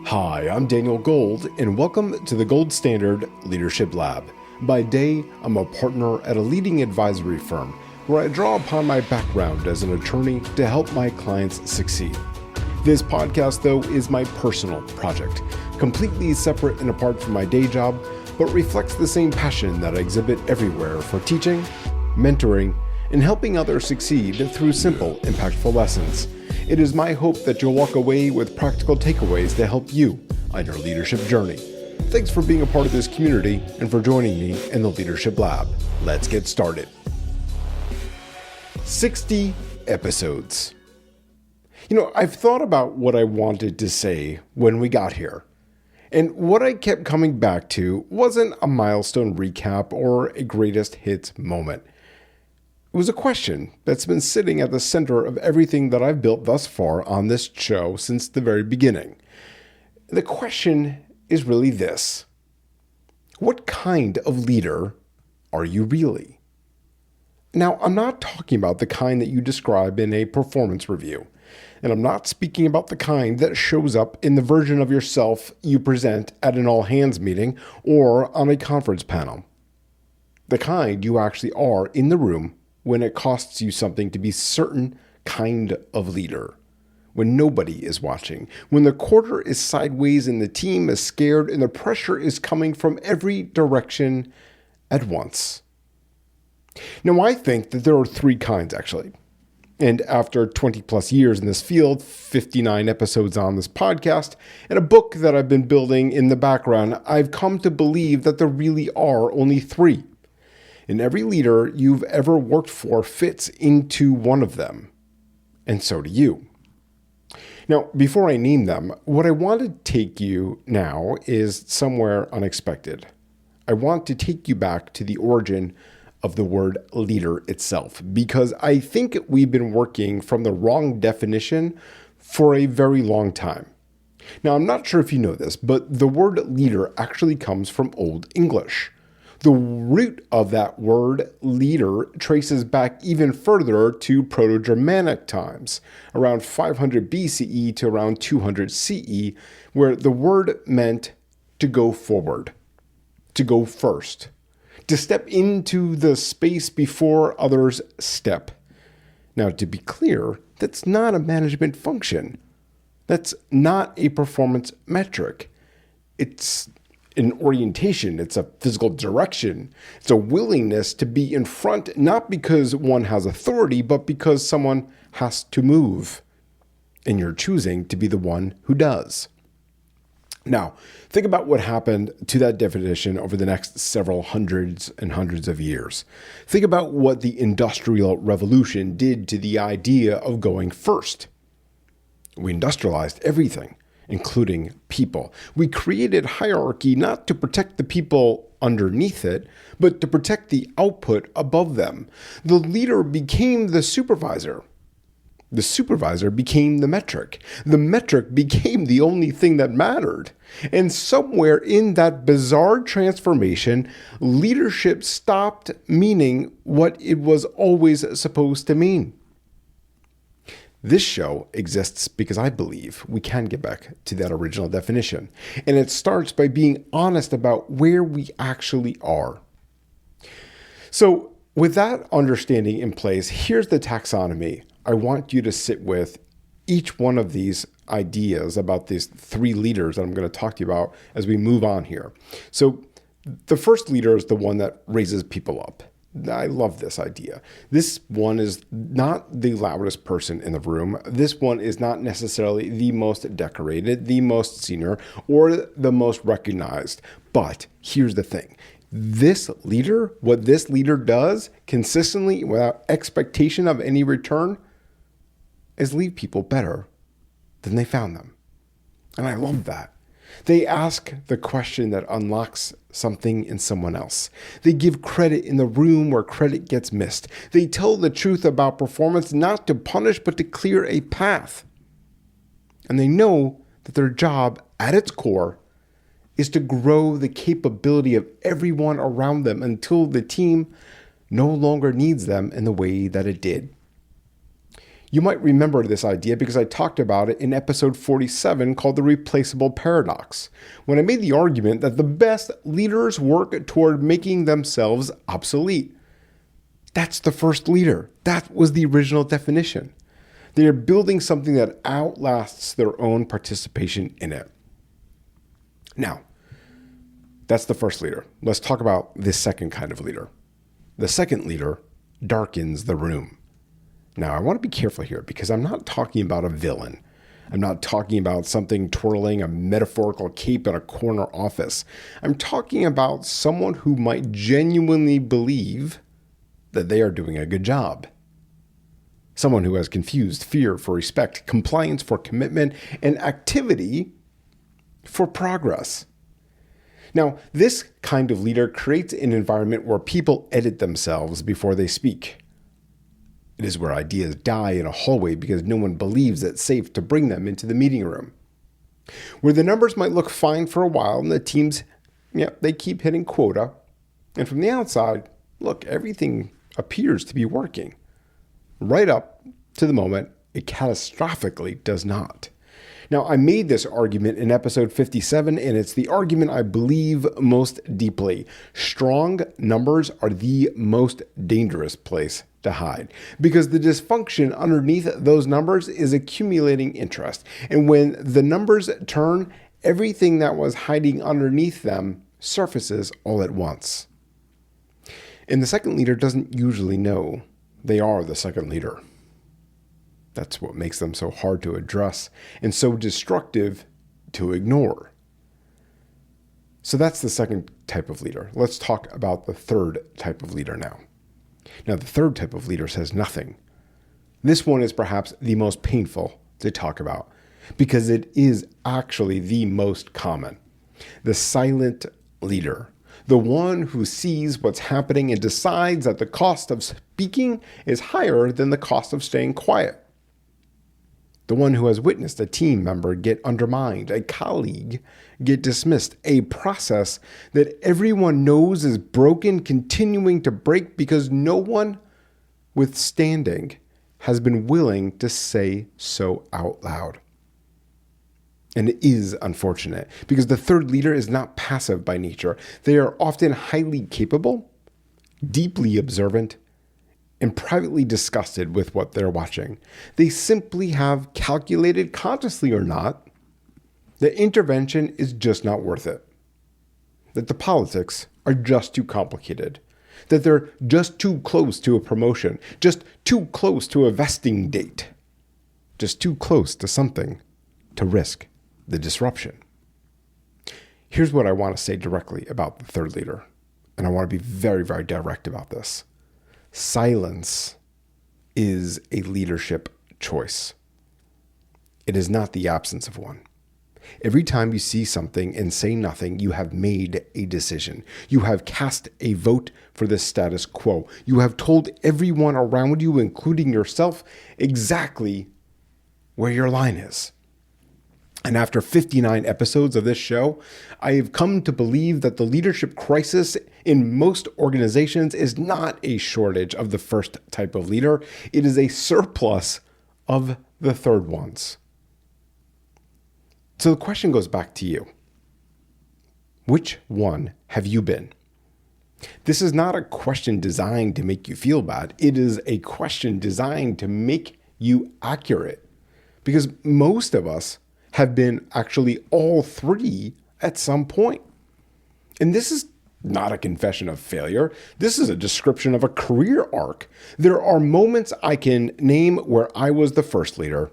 Hi, I'm Daniel Gold, and welcome to the Gold Standard Leadership Lab. By day, I'm a partner at a leading advisory firm where I draw upon my background as an attorney to help my clients succeed. This podcast, though, is my personal project, completely separate and apart from my day job, but reflects the same passion that I exhibit everywhere for teaching, mentoring, and helping others succeed through simple, impactful lessons. It is my hope that you'll walk away with practical takeaways to help you on your leadership journey. Thanks for being a part of this community and for joining me in the Leadership Lab. Let's get started. 60 episodes. I've thought about what I wanted to say when we got here. And what I kept coming back to wasn't a milestone recap or a greatest hits moment. It was a question that's been sitting at the center of everything that I've built thus far on this show since the very beginning. The question is really this: what kind of leader are you really? Now, I'm not talking about the kind that you describe in a performance review, and I'm not speaking about the kind that shows up in the version of yourself you present at an all-hands meeting or on a conference panel. The kind you actually are in the room when it costs you something to be certain kind of leader, when nobody is watching, when the quarter is sideways and the team is scared and the pressure is coming from every direction at once. Now, I think that there are three kinds, actually. And after 20 plus years in this field, 59 episodes on this podcast, and a book that I've been building in the background, I've come to believe that there really are only three. And every leader you've ever worked for fits into one of them. And so do you. Now, before I name them, what I want to take you now is somewhere unexpected. I want to take you back to the origin of the word leader itself, because I think we've been working from the wrong definition for a very long time. Now, I'm not sure if you know this, but the word leader actually comes from Old English. The root of that word, leader, traces back even further to Proto-Germanic times, around 500 BCE to around 200 CE, where the word meant to go forward, to go first, to step into the space before others step. Now, to be clear, that's not a management function. That's not a performance metric. It's an orientation, it's a physical direction, it's a willingness to be in front, not because one has authority, but because someone has to move, and you're choosing to be the one who does. Now, think about what happened to that definition over the next several hundreds and hundreds of years. Think about what the Industrial Revolution did to the idea of going first. We industrialized everything, including people. We created hierarchy not to protect the people underneath it, but to protect the output above them. The leader became the supervisor. The supervisor became the metric. The metric became the only thing that mattered. And somewhere in that bizarre transformation, leadership stopped meaning what it was always supposed to mean. This show exists because I believe we can get back to that original definition. And it starts by being honest about where we actually are. So with that understanding in place, here's the taxonomy I want you to sit with each one of these ideas about these three leaders that I'm going to talk to you about as we move on here. So the first leader is the one that raises people up. I love this idea. This one is not the loudest person in the room. This one is not necessarily the most decorated, the most senior, or the most recognized. But here's the thing. This leader, what this leader does consistently without expectation of any return, is leave people better than they found them. And I love that. They ask the question that unlocks something in someone else. They give credit in the room where credit gets missed. They tell the truth about performance, not to punish, but to clear a path. And they know that their job at its core is to grow the capability of everyone around them until the team no longer needs them in the way that it did. You might remember this idea because I talked about it in episode 47 called the replaceable paradox, when I made the argument that the best leaders work toward making themselves obsolete. That's the first leader. That was the original definition. They are building something that outlasts their own participation in it. Now, that's the first leader. Let's talk about this second kind of leader. The second leader darkens the room. Now, I want to be careful here because I'm not talking about a villain. I'm not talking about something twirling a metaphorical cape in a corner office. I'm talking about someone who might genuinely believe that they are doing a good job. Someone who has confused fear for respect, compliance for commitment, and activity for progress. Now, this kind of leader creates an environment where people edit themselves before they speak. It is where ideas die in a hallway because no one believes it's safe to bring them into the meeting room. Where the numbers might look fine for a while and the teams, they keep hitting quota. And from the outside, look, everything appears to be working. Right up to the moment it catastrophically does not. Now, I made this argument in episode 57, and it's the argument I believe most deeply. Strong numbers are the most dangerous place to hide because the dysfunction underneath those numbers is accumulating interest. And when the numbers turn, everything that was hiding underneath them surfaces all at once. And the second leader doesn't usually know they are the second leader. That's what makes them so hard to address and so destructive to ignore. So that's the second type of leader. Let's talk about the third type of leader now. Now, the third type of leader says nothing. This one is perhaps the most painful to talk about because it is actually the most common. The silent leader. The one who sees what's happening and decides that the cost of speaking is higher than the cost of staying quiet. The one who has witnessed a team member get undermined, a colleague get dismissed, a process that everyone knows is broken, continuing to break because no one withstanding has been willing to say so out loud. And it is unfortunate because the third leader is not passive by nature. They are often highly capable, deeply observant, and privately disgusted with what they're watching. They simply have calculated, consciously or not, that intervention is just not worth it. That the politics are just too complicated. That they're just too close to a promotion, just too close to a vesting date, just too close to something to risk the disruption. Here's what I want to say directly about the third leader, and I want to be very, very direct about this. Silence is a leadership choice. It is not the absence of one. Every time you see something and say nothing, you have made a decision. You have cast a vote for the status quo. You have told everyone around you, including yourself, exactly where your line is. And after 59 episodes of this show, I have come to believe that the leadership crisis in most organizations is not a shortage of the first type of leader. It is a surplus of the third ones. So the question goes back to you. Which one have you been? This is not a question designed to make you feel bad. It is a question designed to make you accurate. Because most of us have been actually all three at some point. And this is not a confession of failure. This is a description of a career arc. There are moments I can name where I was the first leader.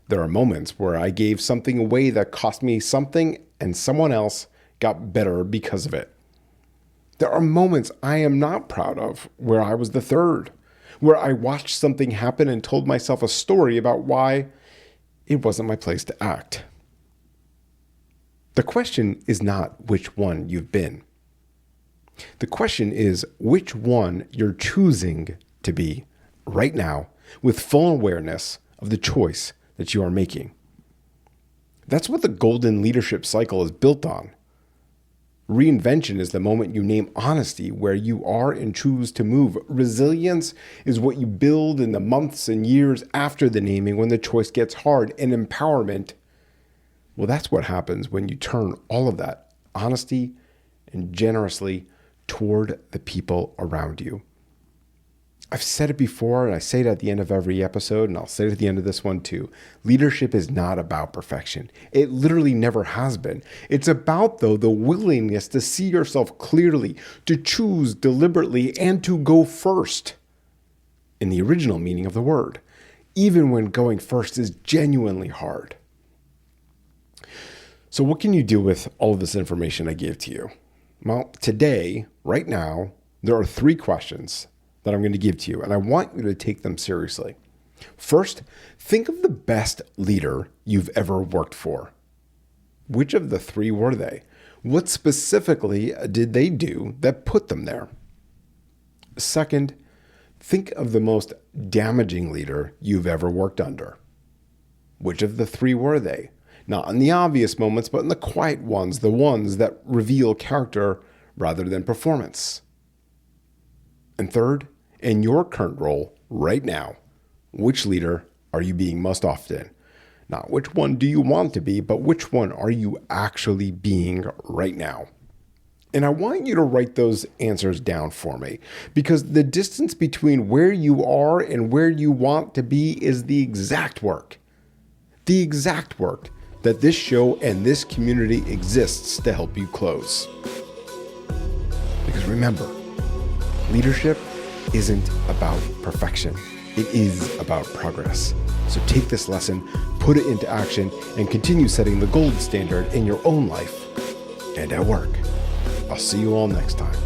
There are moments where I gave something away that cost me something and someone else got better because of it. There are moments I am not proud of where I was the third, where I watched something happen and told myself a story about why it wasn't my place to act. The question is not which one you've been. The question is which one you're choosing to be right now with full awareness of the choice that you are making. That's what the golden leadership cycle is built on. Reinvention is the moment you name honesty where you are and choose to move. Resilience is what you build in the months and years after the naming when the choice gets hard. And empowerment, well, that's what happens when you turn all of that honesty and generously toward the people around you. I've said it before, and I say it at the end of every episode, and I'll say it at the end of this one too. Leadership is not about perfection. It literally never has been. It's about, though, the willingness to see yourself clearly, to choose deliberately, and to go first in the original meaning of the word, even when going first is genuinely hard. So what can you do with all of this information I gave to you? Well, today, right now, there are 3 questions that I'm going to give to you, and I want you to take them seriously. First, think of the best leader you've ever worked for. Which of the 3 were they? What specifically did they do that put them there? Second, think of the most damaging leader you've ever worked under. Which of the 3 were they? Not in the obvious moments, but in the quiet ones, the ones that reveal character rather than performance. And third, in your current role right now, which leader are you being most often? Not which one do you want to be, but which one are you actually being right now? And I want you to write those answers down for me, because the distance between where you are and where you want to be is the exact work that this show and this community exists to help you close. Because remember, leadership isn't about perfection. It is about progress. So take this lesson, put it into action, and continue setting the gold standard in your own life and at work. I'll see you all next time.